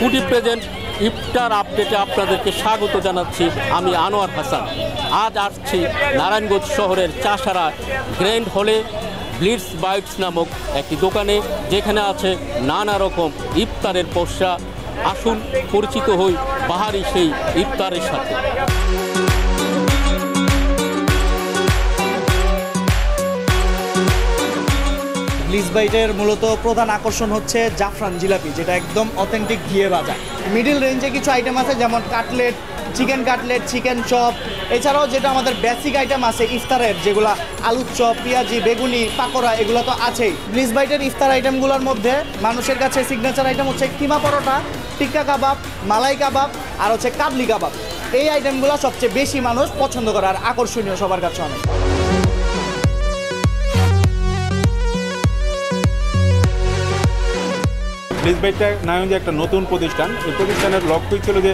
Foodie present ইফতার আপডেটে আপনাদেরকে স্বাগত জানাচ্ছি। আমি আনোয়ার হাসান। আজ আসছি নারায়ণগঞ্জ শহরের চাষারা গ্র্যান্ড হলে ব্লিটস বাইটস নামক একটি দোকানে, যেখানে আছে নানা রকম ইফতারের পসরা। আসুন পরিচিত হই বাহারি সেই ইফতারের সাথে। ব্লিটস বাইটের মূলত প্রধান আকর্ষণ হচ্ছে জাফরান জিলাপি, যেটা একদম অথেন্টিক ঘিয়ে ভাজা। মিডিল রেঞ্জে কিছু আইটেম আছে, যেমন কাটলেট, চিকেন চপ। এছাড়াও যেটা আমাদের বেসিক আইটেম আছে ইফতারের, যেগুলো আলুর চপ, পেঁয়াজি, বেগুনি, পাকোড়া, এগুলো তো আছেই। ব্লিটস বাইটের ইফতার আইটেমগুলোর মধ্যে মানুষের কাছে সিগনেচার আইটেম হচ্ছে কিমা পরোটা, টিক্কা কাবাব, মালাই কাবাব আর হচ্ছে কাবলি কাবাব। এই আইটেমগুলো সবচেয়ে বেশি মানুষ পছন্দ করে আর আকর্ষণীয় সবার কাছে অনেক। ব্লিটস বাইটটা নারায়ণগঞ্জে একটা নতুন প্রতিষ্ঠান। এই প্রতিষ্ঠানের লক্ষ্যই ছিল যে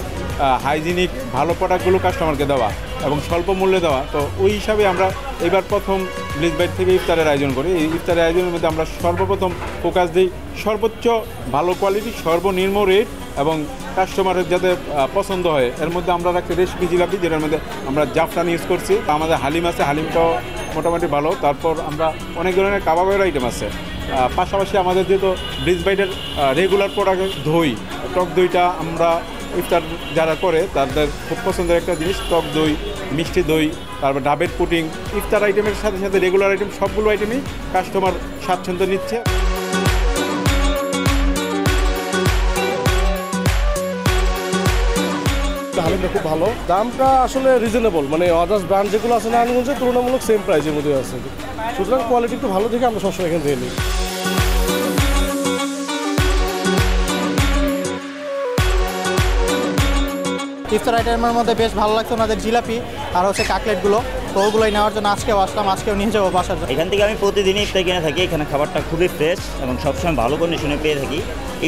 হাইজিনিক ভালো প্রোডাক্টগুলো কাস্টমারকে দেওয়া এবং স্বল্প মূল্যে দেওয়া। তো ওই হিসাবে আমরা এবার প্রথম ব্লিটস বাইট থেকে ইফতারের আয়োজন করি। এই ইফতারের আয়োজনের মধ্যে আমরা সর্বপ্রথম ফোকাস দিই সর্বোচ্চ ভালো কোয়ালিটি, সর্বনিম্ন রেট এবং কাস্টমারের যাতে পছন্দ হয়। এর মধ্যে আমরা রাখছি রেসিপি জিলাপি, যেটার মধ্যে আমরা জাফরান ইউজ করছি। আমাদের হালিম আছে, হালিমটাও মোটামুটি ভালো। তারপর আমরা অনেক ধরনের কাবাবের আইটেম আছে। পাশাপাশি আমাদের যেহেতু ব্লিটস বাইটের রেগুলার প্রোডাক্ট দই, টক দইটা আমরা ইফতার যারা করে তাদের খুব পছন্দের একটা জিনিস, টক দই, মিষ্টি দই, তারপর ডাবের পুডিং। ইফতার আইটেমের সাথে সাথে রেগুলার আইটেম সবগুলো আইটেমই কাস্টমার স্বাচ্ছন্দ্য নিচ্ছে। হালিমটা খুব ভালো, দামটা আসলে রিজনেবল, মানে আদার্স ব্র্যান্ড যেগুলো আছে নারায়ণগঞ্জে তুলনামূলক সেম প্রাইসের মধ্যে আছে। সুতরাং কোয়ালিটি একটু ভালো দেখে আমরা সবসময় এখানে দিয়ে নিই। ইফতার আইটেমের মধ্যে বেশ ভালো লাগছে ওনাদের জিলাপি আর হচ্ছে কাটলেটগুলো, তো ওগুলোই নেওয়ার জন্য আজকেও আসলাম, আজকেও নিয়ে যাবো বাসার জন্য। এখান থেকে আমি প্রতিদিনই ইফতার কিনে থাকি। এখানে খাবারটা খুবই ফ্রেশ এবং সবসময় ভালো কন্ডিশনে পেয়ে থাকি।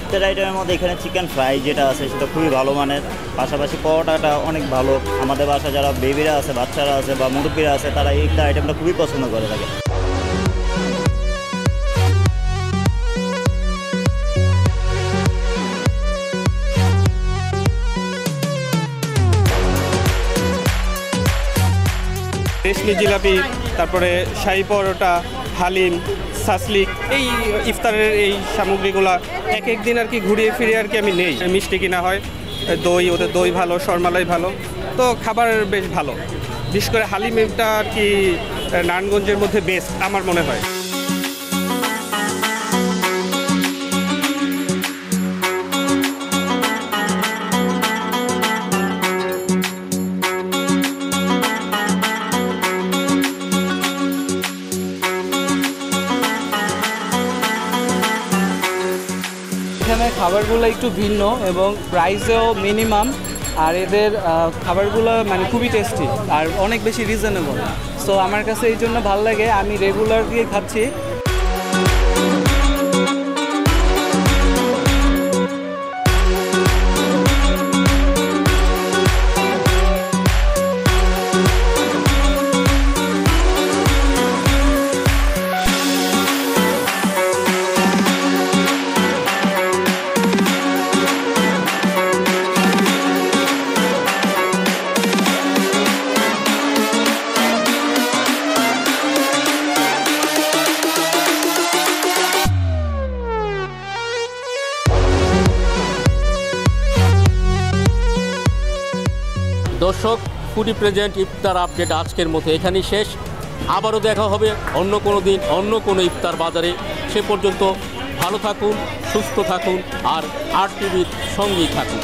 ইফতার আইটেমের মধ্যে এখানে চিকেন ফ্রাই যেটা আছে সেটা খুবই ভালো মানের, পাশাপাশি পরোটাটা অনেক ভালো। আমাদের বাসা যারা বেবিরা আছে, বাচ্চারা আছে বা মুরব্বীরা আছে, তারা এই ইফতার আইটেমটা খুবই পছন্দ করে থাকে। রেশমি জিলাপি, তারপরে শাহী পরোটা, হালিম, সাসলিক, এই ইফতারের এই সামগ্রীগুলা এক এক দিন আর কি ঘুরিয়ে ফিরে আর কি আমি নেই। মিষ্টি কিনা হয়, দই, ওদের দই ভালো, শরমালাই ভালো, তো খাবার বেশ ভালো। বিশেষ করে হালিমটা আর কি নারায়ণগঞ্জের মধ্যে বেস্ট আমার মনে হয়। এখানে খাবারগুলো একটু ভিন্ন এবং প্রাইসেও মিনিমাম, আর এদের খাবারগুলো মানে খুবই টেস্টি আর অনেক বেশি রিজনেবল। সো আমার কাছে এই জন্য ভালো লাগে, আমি রেগুলার দিয়ে খাচ্ছি। দর্শক, ফুডি প্রেজেন্ট ইফতার আপডেট আজকের মতো এখানেই শেষ। আবারও দেখা হবে অন্য কোনো দিন অন্য কোনো ইফতার বাজারে। সে পর্যন্ত ভালো থাকুন, সুস্থ থাকুন আর RTV সঙ্গেই থাকুন।